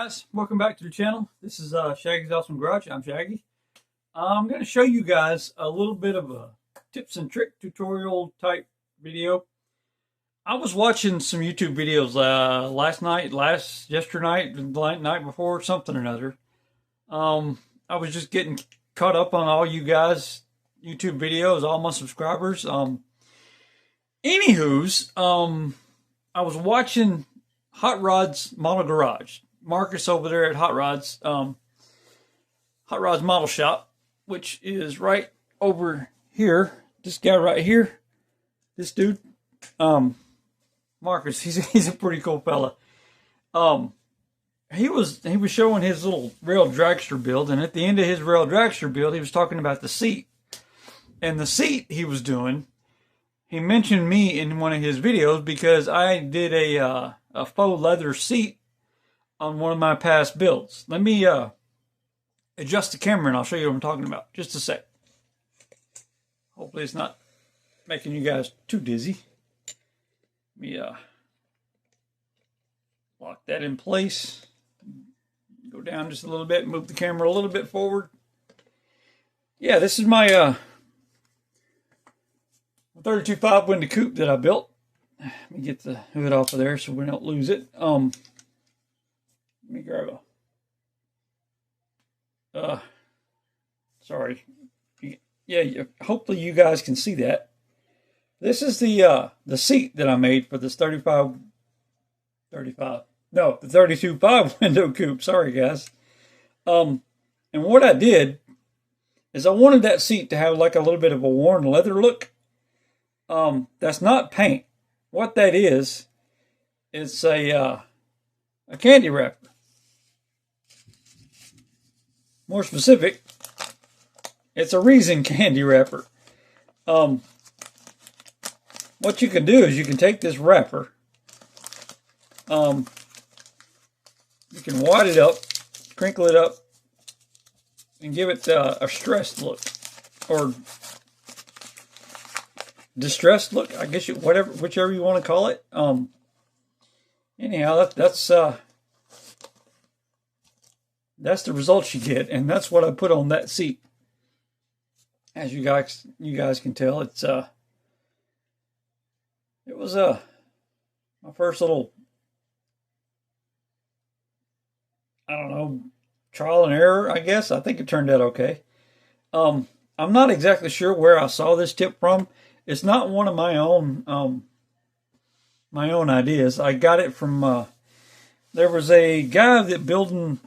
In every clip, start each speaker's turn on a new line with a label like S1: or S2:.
S1: guys, welcome back to the channel. This is Shaggy's Awesome Garage. I'm Shaggy. I'm going to show you guys a little bit of a tips and trick tutorial type video. I was watching some YouTube videos yesterday night, night before, something or another. I was just getting caught up on all you guys' YouTube videos, all my subscribers. Anywho's, I was watching Hot Rods Model Garage. Marcus over there at Hot Rods Model Shop, which is right over here. This guy right here, this dude, Marcus. He's a pretty cool fella. He was showing his little rail dragster build, and at the end of his rail dragster build, he was talking about the seat. And the seat he was doing, he mentioned me in one of his videos because I did a faux leather seat on one of my past builds. Let me adjust the camera and I'll show you what I'm talking about. Just a sec. Hopefully it's not making you guys too dizzy. Let me lock that in place. Go down just a little bit, move the camera a little bit forward. Yeah, this is my 32.5 window coupe that I built. Let me get the hood off of there so we don't lose it. Let me grab sorry. Yeah, hopefully you guys can see that. This is the seat that I made for this the 32.5 window coupe. Sorry, guys. And what I did is I wanted that seat to have like a little bit of a worn leather look. That's not paint. What that is, it's a candy wrapper. More specific, it's a resin candy wrapper. What you can do is you can take this wrapper, you can wad it up, crinkle it up, and give it a stressed look, or distressed look, I guess, whichever you want to call it. Anyhow, that's the results you get, and that's what I put on that seat. As you guys can tell, it was my first little, I don't know, trial and error, I guess. I think it turned out okay. I'm not exactly sure where I saw this tip from. It's not one of my own ideas. I got it from there was a guy that building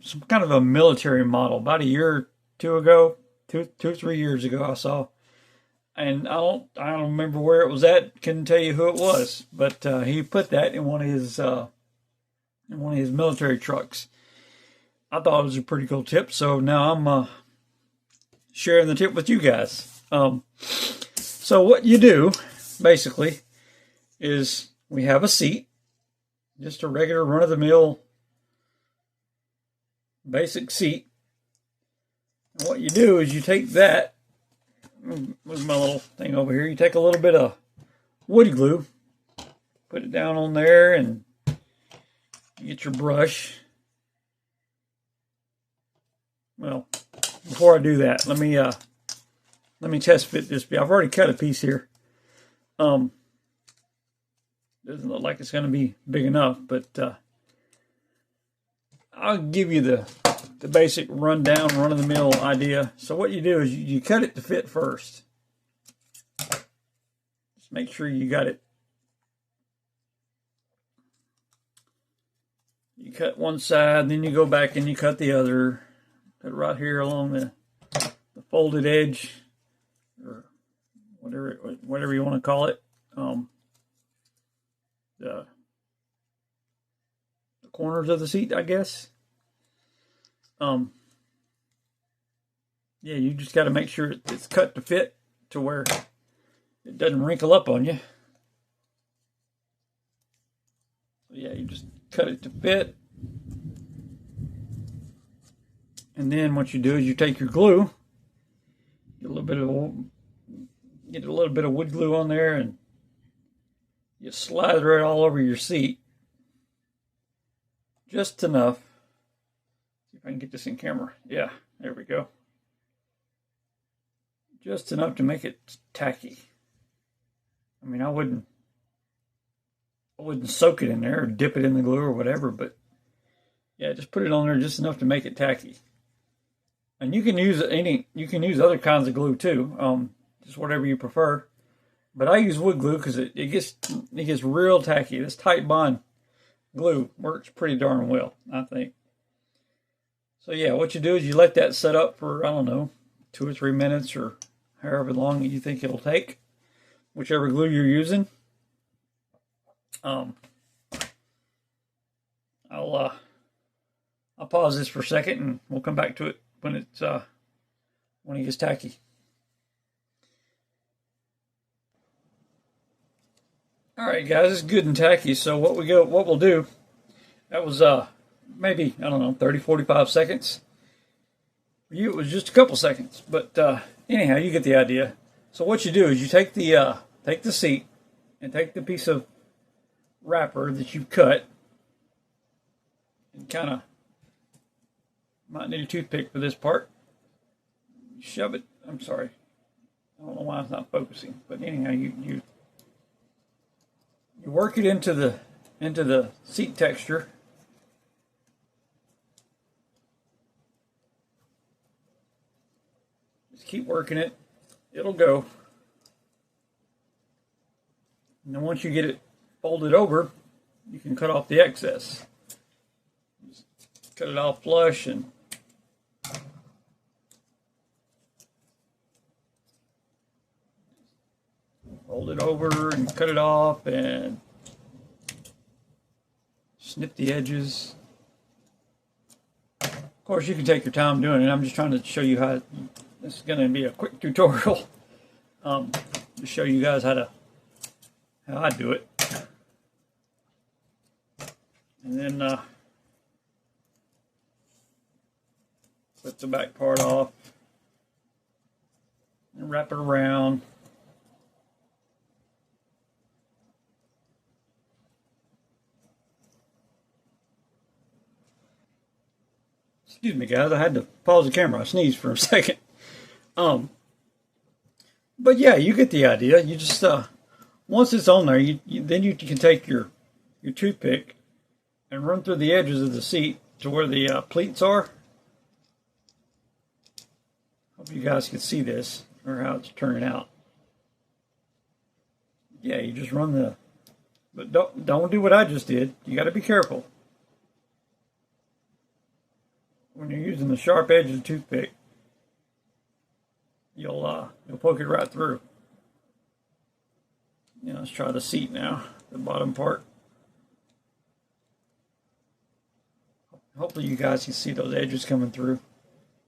S1: some kind of a military model about a year or two ago, two or 3 years ago. I saw, and I don't remember where it was at. Couldn't tell you who it was, but he put that in one of his military trucks. I thought it was a pretty cool tip, so now I'm sharing the tip with you guys. So what you do, basically, is we have a seat, just a regular run-of-the-mill basic seat. And what you do is you take that, move my little thing over here, you take a little bit of wood glue, put it down on there, and you get your brush. Well, before I do that, let me test fit this. I've already cut a piece here. Doesn't look like it's going to be big enough, but I'll give you the basic rundown, run-of-the-mill idea. So what you do is you cut it to fit first. Just make sure you got it. You cut one side, then you go back and you cut the other. Cut right here along the folded edge, or whatever you want to call it. The corners of the seat, I guess. Yeah, you just got to make sure it's cut to fit to where it doesn't wrinkle up on you. So yeah, you just cut it to fit. And then what you do is you take your glue, get a little bit of wood glue on there, and you slather it all over your seat. Just enough. See if I can get this in camera. Yeah, there we go. Just enough to make it tacky. I mean, I wouldn't soak it in there or dip it in the glue or whatever, but yeah, just put it on there just enough to make it tacky. And you can use other kinds of glue too, just whatever you prefer. But I use wood glue because it gets real tacky. This Titebond glue works pretty darn well, I think. So yeah, what you do is you let that set up for, I don't know, 2 or 3 minutes or however long you think it'll take, whichever glue you're using. I'll pause this for a second and we'll come back to it when it gets tacky. All right, guys, it's good and tacky. So what we'll do, that was maybe, I don't know, 30, 45 seconds. For you, it was just a couple seconds, but anyhow, you get the idea. So what you do is you take the seat and take the piece of wrapper that you've cut and kind of, might need a toothpick for this part. Shove it. I'm sorry. I don't know why it's not focusing, but anyhow, you work it into the seat texture. Just keep working it. It'll go. And then once you get it folded over, you can cut off the excess. Just cut it off flush and fold it over and cut it off and snip the edges. Of course, you can take your time doing it. I'm just trying to show you how. This is going to be a quick tutorial to show you guys how I do it. And then put the back part off and wrap it around. Excuse me, guys. I had to pause the camera. I sneezed for a second. But yeah, you get the idea. You just once it's on there, then you can take your toothpick and run through the edges of the seat to where the pleats are. Hope you guys can see this or how it's turning out. Yeah, you just run but don't do what I just did. You got to be careful when you're using the sharp edge of the toothpick. You'll poke it right through. Yeah, let's try the seat now, the bottom part. Hopefully you guys can see those edges coming through.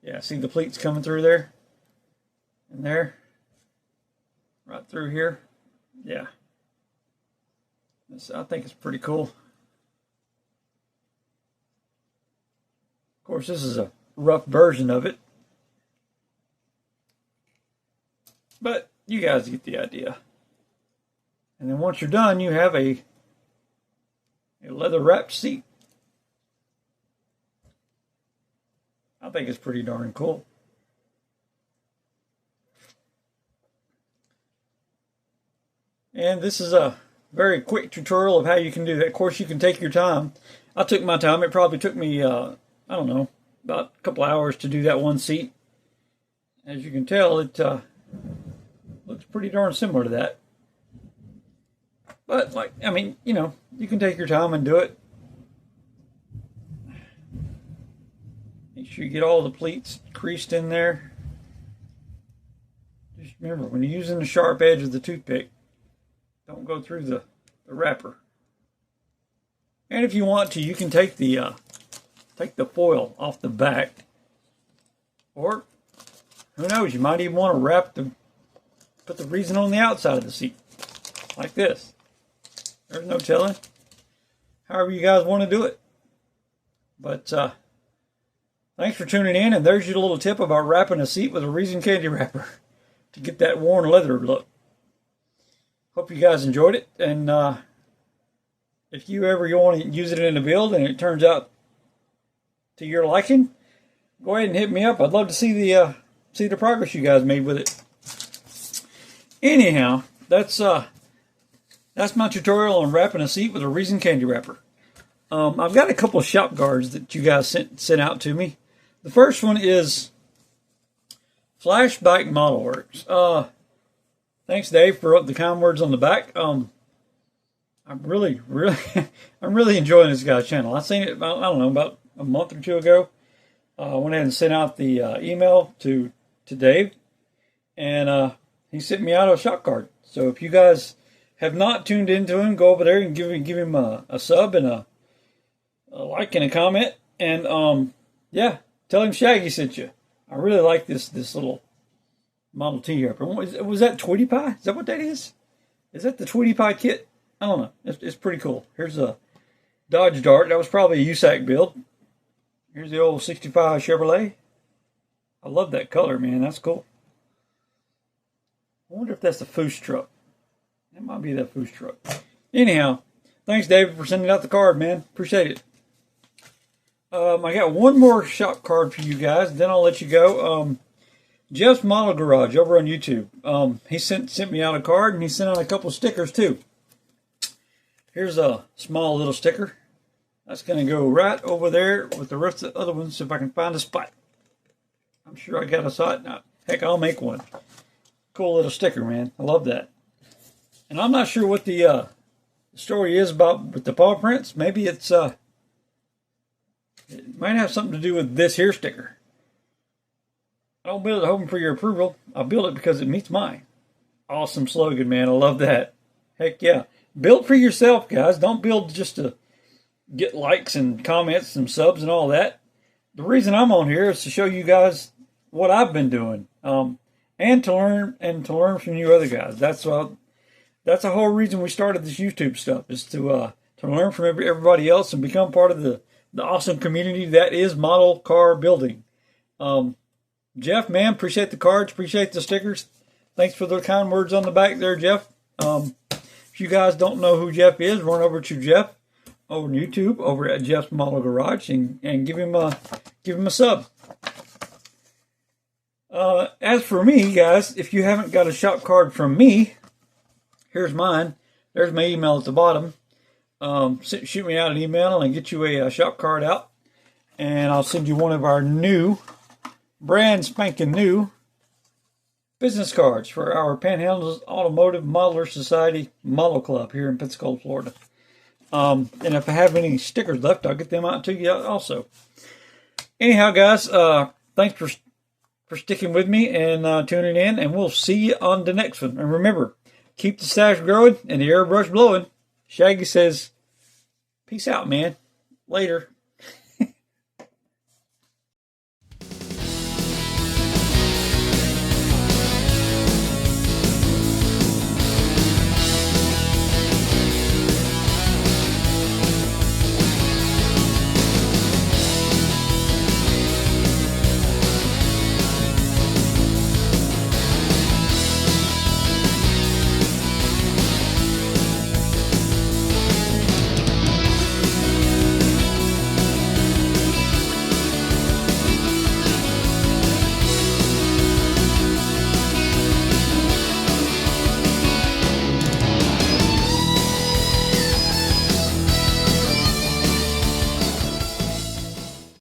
S1: Yeah, see the pleats coming through there? And there? Right through here? Yeah. I think it's pretty cool. Of course, this is a rough version of it. But you guys get the idea. And then once you're done, you have a leather wrapped seat. I think it's pretty darn cool. And this is a very quick tutorial of how you can do that. Of course, you can take your time. I took my time. It probably took me, I don't know, about a couple hours to do that one seat. As you can tell, it looks pretty darn similar to that. But, like, I mean, you know, you can take your time and do it. Make sure you get all the pleats creased in there. Just remember, when you're using the sharp edge of the toothpick, don't go through the wrapper. And if you want to, you can take the foil off the back. Or, who knows, you might even want to put the resin on the outside of the seat. Like this. There's no telling. However you guys want to do it. But, thanks for tuning in, and there's your little tip about wrapping a seat with a resin candy wrapper to get that worn leather look. Hope you guys enjoyed it, and if you ever want to use it in a build and it turns out to your liking, go ahead and hit me up. I'd love to see the progress you guys made with it. Anyhow, that's my tutorial on wrapping a seat with a resin candy wrapper. I've got a couple of shop guards that you guys sent out to me. The first one is Flashback Model Works. Thanks, Dave, for the kind words on the back. I'm really enjoying this guy's channel. I seen it about, I don't know, about a month or two ago. I went ahead and sent out the email to Dave, and he sent me out a shop card. So if you guys have not tuned into him, go over there and give him a sub and a like and a comment, and yeah, tell him Shaggy sent you. I really like this little Model T wrapper. Was that Tweety Pie? Is that what that is? Is that the Tweety Pie kit? I don't know. It's pretty cool. Here's a Dodge Dart. That was probably a USAC build. Here's the old 65 Chevrolet. I love that color, man. That's cool. I wonder if that's the Faux truck. That might be that Faux truck. Anyhow, thanks, David, for sending out the card, man. Appreciate it. I got one more shop card for you guys, then I'll let you go. Jeff's Model Garage over on YouTube. He sent me out a card, and he sent out a couple stickers too. Here's a small little sticker. That's going to go right over there with the rest of the other ones if I can find a spot. I'm sure I got a spot. Now, heck, I'll make one. Cool little sticker, man. I love that. And I'm not sure what the story is about with the paw prints. Maybe it might have something to do with this here sticker. I don't build it hoping for your approval. I build it because it meets mine. Awesome slogan, man. I love that. Heck yeah. Build for yourself, guys. Don't build just to get likes and comments and subs and all that. The reason I'm on here is to show you guys what I've been doing, and to learn from you other guys. That's the whole reason we started this YouTube stuff, is to learn from everybody else and become part of the awesome community that is model car building. Jeff, man, appreciate the cards, appreciate the stickers. Thanks for the kind words on the back there, Jeff. If you guys don't know who Jeff is, run over to Jeff over on YouTube, over at Jeff's Model Garage, and give him a sub. As for me, guys, if you haven't got a shop card from me, here's mine. There's my email at the bottom. Shoot me out an email and I'll get you a shop card out, and I'll send you one of our new, brand spanking new business cards for our Panhandle Automotive Modeler Society Model Club here in Pensacola, Florida. And if I have any stickers left, I'll get them out to you also. Anyhow, guys, thanks for sticking with me and tuning in, and we'll see you on the next one. And remember, keep the stash growing and the airbrush blowing. Shaggy says, peace out, man. Later.